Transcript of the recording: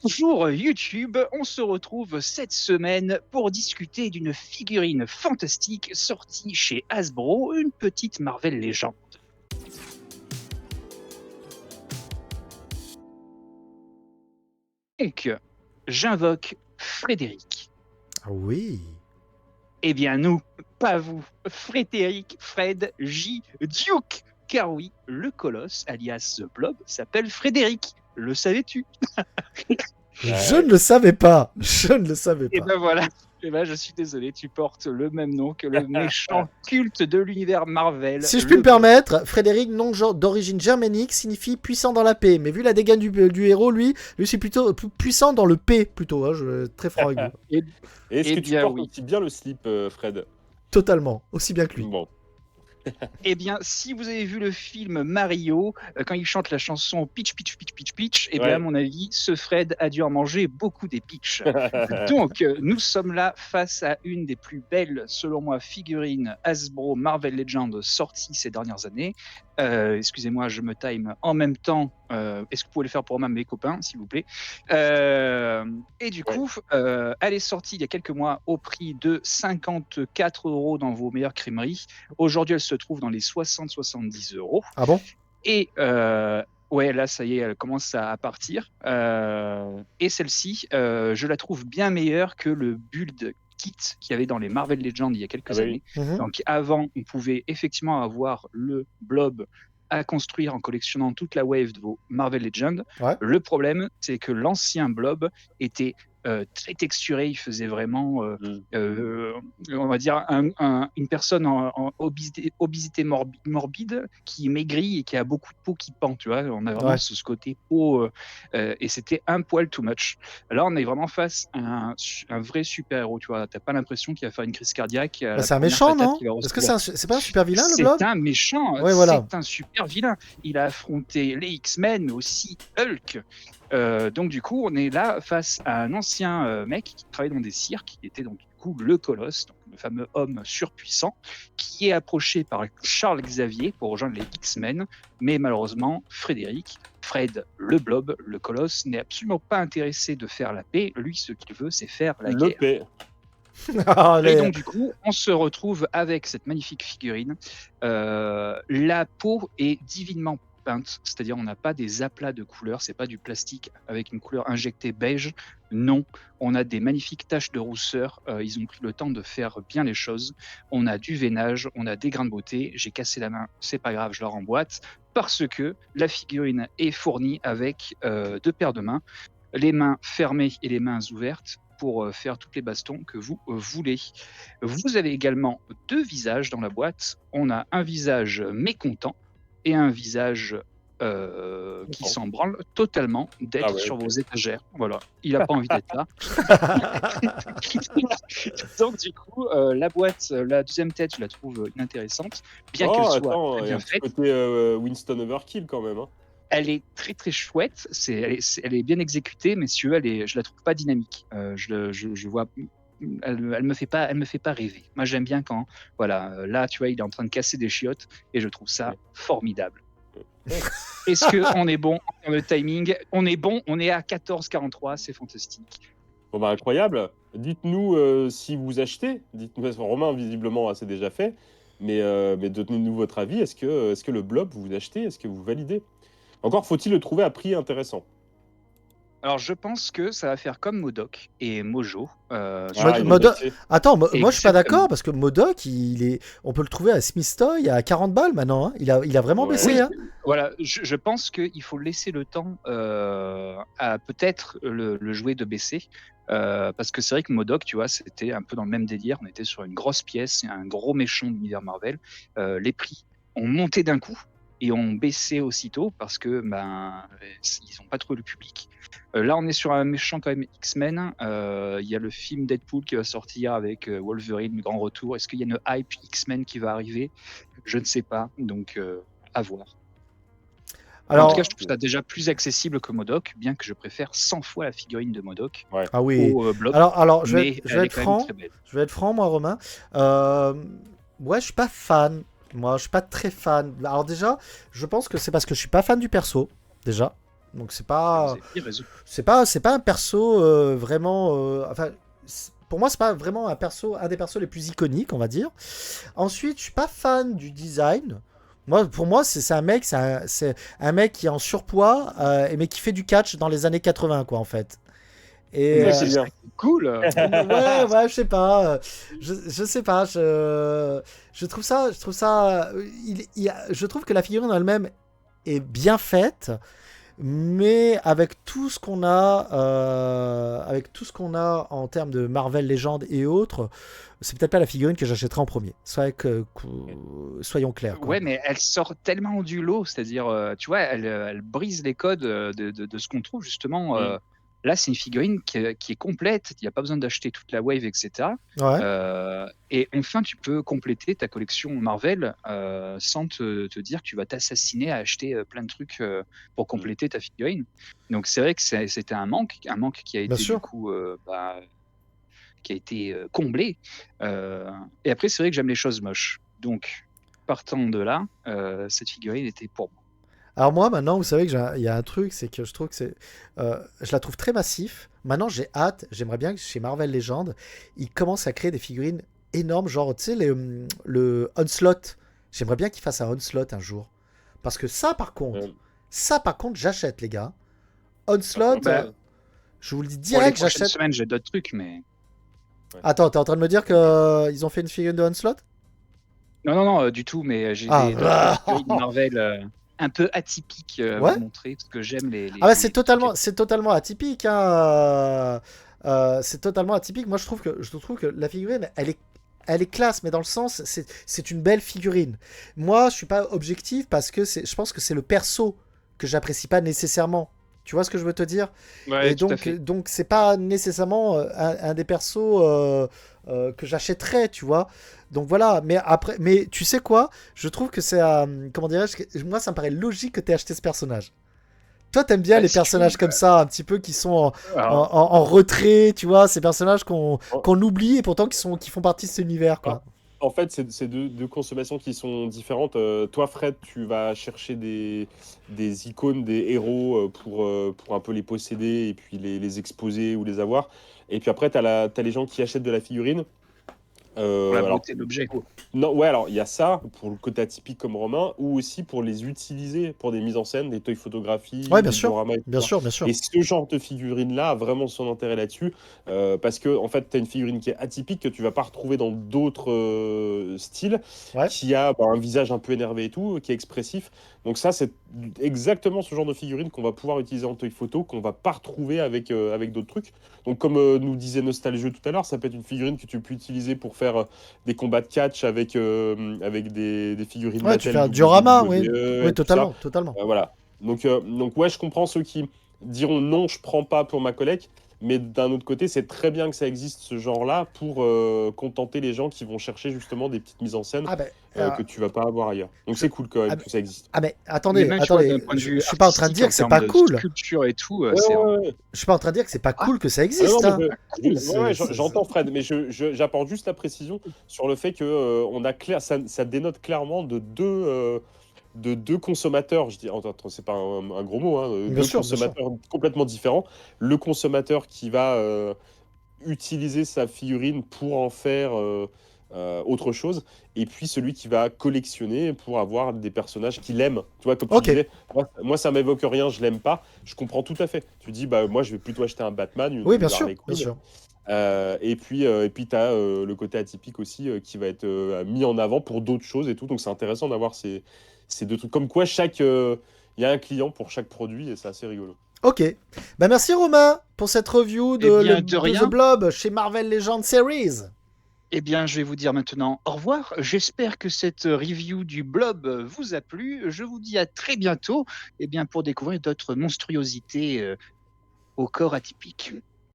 Bonjour YouTube, on se retrouve cette semaine pour discuter d'une figurine fantastique sortie chez Hasbro, une petite Marvel légende. Donc, j'invoque Frédéric. Ah oui. Eh bien nous, pas vous, Frédéric, Fred, J, Duke. Car oui, le colosse, alias The Blob, s'appelle Frédéric. Le savais-tu? Je ne le savais pas. Je ne le savais Et pas. ben voilà. Et ben je suis désolé, tu portes le même nom que le méchant culte de l'univers Marvel. Si je puis le me permettre, Frédéric, nom d'origine germanique, signifie puissant dans la paix. Mais vu la dégaine du héros, lui c'est plutôt puissant dans le P, plutôt. Hein, très franc avec vous. Et Est-ce Eh que tu bien, portes oui. aussi bien le slip, Fred? Totalement. Aussi bien que lui. Bon. Eh bien, si vous avez vu le film Mario, quand il chante la chanson Peach, Peach, Peach, Peach, Peach, eh bien, Ouais. à mon avis, ce Fred a dû en manger beaucoup des Peach. Donc, nous sommes là face à une des plus belles, selon moi, figurines Hasbro Marvel Legends sorties ces dernières années. Excusez-moi, je me time en même temps. Est-ce que vous pouvez le faire pour moi, mes copains, s'il vous plaît? Et du coup, elle est sortie il y a quelques mois au prix de 54 € dans vos meilleures crèmeries. Aujourd'hui, elle se trouve dans les 60-70 €. Ah bon? Et ouais, là, ça y est, elle commence à partir. Et celle-ci, je la trouve bien meilleure que le build kit qu'il y avait dans les Marvel Legends il y a quelques Ah bah oui. années. Donc avant, on pouvait effectivement avoir le blob à construire en collectionnant toute la wave de vos Marvel Legends. Ouais. Le problème, c'est que l'ancien blob était très texturé, il faisait vraiment, on va dire, une personne en obésité morbide qui maigrit et qui a beaucoup de peau qui pend, tu vois. On a vraiment Ouais. ce côté peau, et c'était un poil too much. Là, on est vraiment face à un vrai super-héros, tu vois. T'as pas l'impression qu'il va faire une crise cardiaque. À la C'est un première méchant, patate non? qu'il va Est-ce que recevoir. c'est pas un super vilain, le C'est blob? un méchant, Ouais, voilà. c'est un super vilain. Il a affronté les X-Men, mais aussi Hulk. Donc du coup, on est là face à un ancien mec qui travaillait dans des cirques, qui était donc du coup le Colosse, donc le fameux homme surpuissant, qui est approché par Charles Xavier pour rejoindre les X-Men, mais malheureusement, Fred le Blob, le Colosse, n'est absolument pas intéressé de faire la paix. Lui, ce qu'il veut, c'est faire la Le guerre. P. Et donc du coup, on se retrouve avec cette magnifique figurine. La peau est divinement peinte, c'est-à-dire on n'a pas des aplats de couleurs, c'est pas du plastique avec une couleur injectée beige. Non, on a des magnifiques taches de rousseur. Ils ont pris le temps de faire bien les choses. On a du veinage, on a des grains de beauté. J'ai cassé la main, c'est pas grave, je la remboîte parce que la figurine est fournie avec 2 paires de mains, les mains fermées et les mains ouvertes, pour faire toutes les bastons que vous voulez. Vous avez également 2 visages dans la boîte. On a un visage mécontent et un visage qui s'en branle totalement d'être Ah ouais, sur ok. vos étagères. Voilà, il n'a pas envie d'être là. Donc du coup, la boîte, la deuxième tête, je la trouve inintéressante, bien qu'elle Oh, soit attends, très il y a bien un petit faite. côté Winston Overkill quand même. Hein. Elle est très très chouette, elle est bien exécutée, mais si tu veux, je la trouve pas dynamique. Je vois, elle me fait pas rêver. Moi, j'aime bien quand, voilà, là, tu vois, il est en train de casser des chiottes et je trouve ça formidable. Est-ce qu'on est bon en termes de timing? On est bon, on est à 14,43, c'est fantastique. Bon bah incroyable. Dites-nous si vous achetez. Dites-nous, parce que Romain visiblement a c'est déjà fait. Mais donnez-nous votre avis. Est-ce que le blob vous achetez? Est-ce que vous validez? Encore faut-il le trouver à prix intéressant. Alors, je pense que ça va faire comme Modoc et Mojo. Ah, ils vont Modoc. baisser. Attends, moi je suis pas Exactement. d'accord parce que Modoc, on peut le trouver à Smith Toy à 40 balles maintenant. Hein. Il a vraiment Ouais. baissé. Oui, Hein. voilà, je pense qu'il faut laisser le temps à peut-être le jouet de baisser. Parce que c'est vrai que Modoc, tu vois, c'était un peu dans le même délire. On était sur une grosse pièce et un gros méchant de l'univers Marvel. Les prix ont monté d'un coup et ont baissé aussitôt parce que ils n'ont pas trouvé le public. Là, on est sur un méchant quand même X-Men. Il y a le film Deadpool qui va sortir avec Wolverine, grand retour. Est-ce qu'il y a une hype X-Men qui va arriver? Je ne sais pas. Donc, à voir. Alors, en tout cas, je trouve ça déjà plus accessible que Modoc, bien que je préfère 100 fois la figurine de Modoc Ouais. ah oui. au blob. Alors, Mais elle est quand même très belle. Je vais être franc, moi, Romain. Ouais, je suis pas fan. Moi, je suis pas très fan. Alors déjà, je pense que c'est parce que je suis pas fan du perso, déjà. Donc c'est Vous pas, avez bien raison. c'est pas un perso vraiment. Enfin, pour moi, c'est pas vraiment un des persos les plus iconiques, on va dire. Ensuite, je suis pas fan du design. Moi, pour moi, c'est un mec, c'est un mec qui est en surpoids, mais qui fait du catch dans les années 80, quoi, en fait. Et Ouais, Mais c'est c'est ça bien. qui est cool. ouais, je sais pas, je sais pas, je trouve ça, je trouve que la figurine en elle-même est bien faite, mais avec tout ce qu'on a en termes de Marvel Legends et autres, c'est peut-être pas la figurine que j'achèterai en premier. Soyons clairs, quoi. Ouais, mais elle sort tellement du lot, c'est-à-dire, tu vois, elle brise les codes de ce qu'on trouve justement. Mm. Là, c'est une figurine qui est complète, il n'y a pas besoin d'acheter toute la wave, etc. Ouais, Et enfin, tu peux compléter ta collection Marvel sans te dire que tu vas t'assassiner à acheter plein de trucs pour Mm. compléter ta figurine. Donc c'est vrai que c'était un manque qui a bien été du sûr. coup qui a été comblé. Et après, c'est vrai que j'aime les choses moches. Donc, partant de là, cette figurine était pour moi. Alors moi, maintenant, vous savez que il y a un truc, c'est que je trouve que je la trouve très massif. Maintenant, j'ai hâte, j'aimerais bien que chez Marvel Legends, ils commencent à créer des figurines énormes, genre, tu sais, le Onslaught. J'aimerais bien qu'ils fassent un Onslaught un jour. Parce que ça, par contre, j'achète, les gars. Onslaught, Après, Bah, je vous le dis pour les direct, prochaines j'achète. semaines, j'ai d'autres trucs, mais. ouais. Attends, t'es en train de me dire que ils ont fait une figurine de Onslaught? Non, non, non, du tout, mais j'ai d'autres figurines Ah, Marvel un peu atypiques à ouais. vous montrer, parce que j'aime Ah bah les trucs. c'est totalement atypique, hein. C'est totalement atypique. Moi je trouve que la figurine elle est classe, mais dans le sens c'est une belle figurine. Moi je suis pas objectif parce que je pense que c'est le perso que j'apprécie pas nécessairement. Tu vois ce que je veux te dire? Ouais, Et tout à fait. donc c'est pas nécessairement un des persos que j'achèterais, tu vois. Donc voilà, mais après, mais tu sais quoi? Je trouve que c'est, comment dirais-je, moi ça me paraît logique que tu aies acheté ce personnage. Toi, t'aimes bien Bah, les si tu veux, personnages comme ça, un petit peu qui sont alors, en retrait, tu vois, ces personnages en, qu'on oublie et pourtant qui font partie de cet univers, en- quoi. en fait, c'est deux consommations qui sont différentes. Toi, Fred, tu vas chercher des icônes, des héros pour un peu les posséder et puis les exposer ou les avoir. Et puis après, t'as les gens qui achètent de la figurine. pour la Alors, beauté de l'objet. non, ouais, alors il y a ça pour le côté atypique comme Romain, ou aussi pour les utiliser pour des mises en scène, des toy photographies, Ouais, bien des sûr, dioramas, bien etc. sûr, bien sûr. Et ce genre de figurine-là a vraiment son intérêt là-dessus, parce que en fait, tu as une figurine qui est atypique que tu vas pas retrouver dans d'autres styles, Ouais. qui a un visage un peu énervé et tout, qui est expressif. Donc ça, c'est exactement ce genre de figurine qu'on va pouvoir utiliser en toy photo, qu'on va pas retrouver avec d'autres trucs. Donc comme nous disait Nostalgieux tout à l'heure, ça peut être une figurine que tu peux utiliser pour faire des combats de catch avec des figurines Ouais, tu fais Mattel un diorama, oui. WWE Oui, et tout ça. totalement, totalement. Voilà. Donc ouais, je comprends ceux qui diront non, je prends pas pour ma collègue, mais d'un autre côté, c'est très bien que ça existe ce genre-là pour contenter les gens qui vont chercher justement des petites mises en scène Ah ben, que tu vas pas avoir ailleurs. Donc je- c'est cool quand ah, même mais, que ça existe. ah, mais Mais attendez, même, tu vois, d'un attendez, point de vue je suis pas en train de artistique, dire en que c'est termes pas de cool. sculpture et tout, Ouais, c'est ouais, un. ouais. Je suis pas en train de dire que c'est pas Ah, cool que ça Ah non, existe, non, hein. cool. j'entends Fred, mais j'apporte juste la précision sur le fait que on a ça dénote clairement de deux consommateurs. Je dis, attends, c'est pas un gros mot, hein, Bien deux sûr, bien sûr. consommateurs complètement différents. Le consommateur qui va utiliser sa figurine pour en faire autre chose, et puis celui qui va collectionner pour avoir des personnages qu'il aime. Tu vois, comme tu Ok. disais, moi ça m'évoque rien, je l'aime pas. Je comprends tout à fait. Tu dis, bah moi je vais plutôt acheter un Batman, Oui, une bien sûr, Harley bien Quinn. sûr. Et puis tu as le côté atypique aussi qui va être mis en avant pour d'autres choses et tout. Donc c'est intéressant d'avoir ces deux trucs. Comme quoi, il y a un client pour chaque produit et c'est assez rigolo. Ok. Bah merci Romain pour cette review Eh bien, de de The rien. Blob chez Marvel Legends Series. Eh bien, je vais vous dire maintenant au revoir. J'espère que cette review du Blob vous a plu. Je vous dis à très bientôt, eh bien, pour découvrir d'autres monstruosités au corps atypique.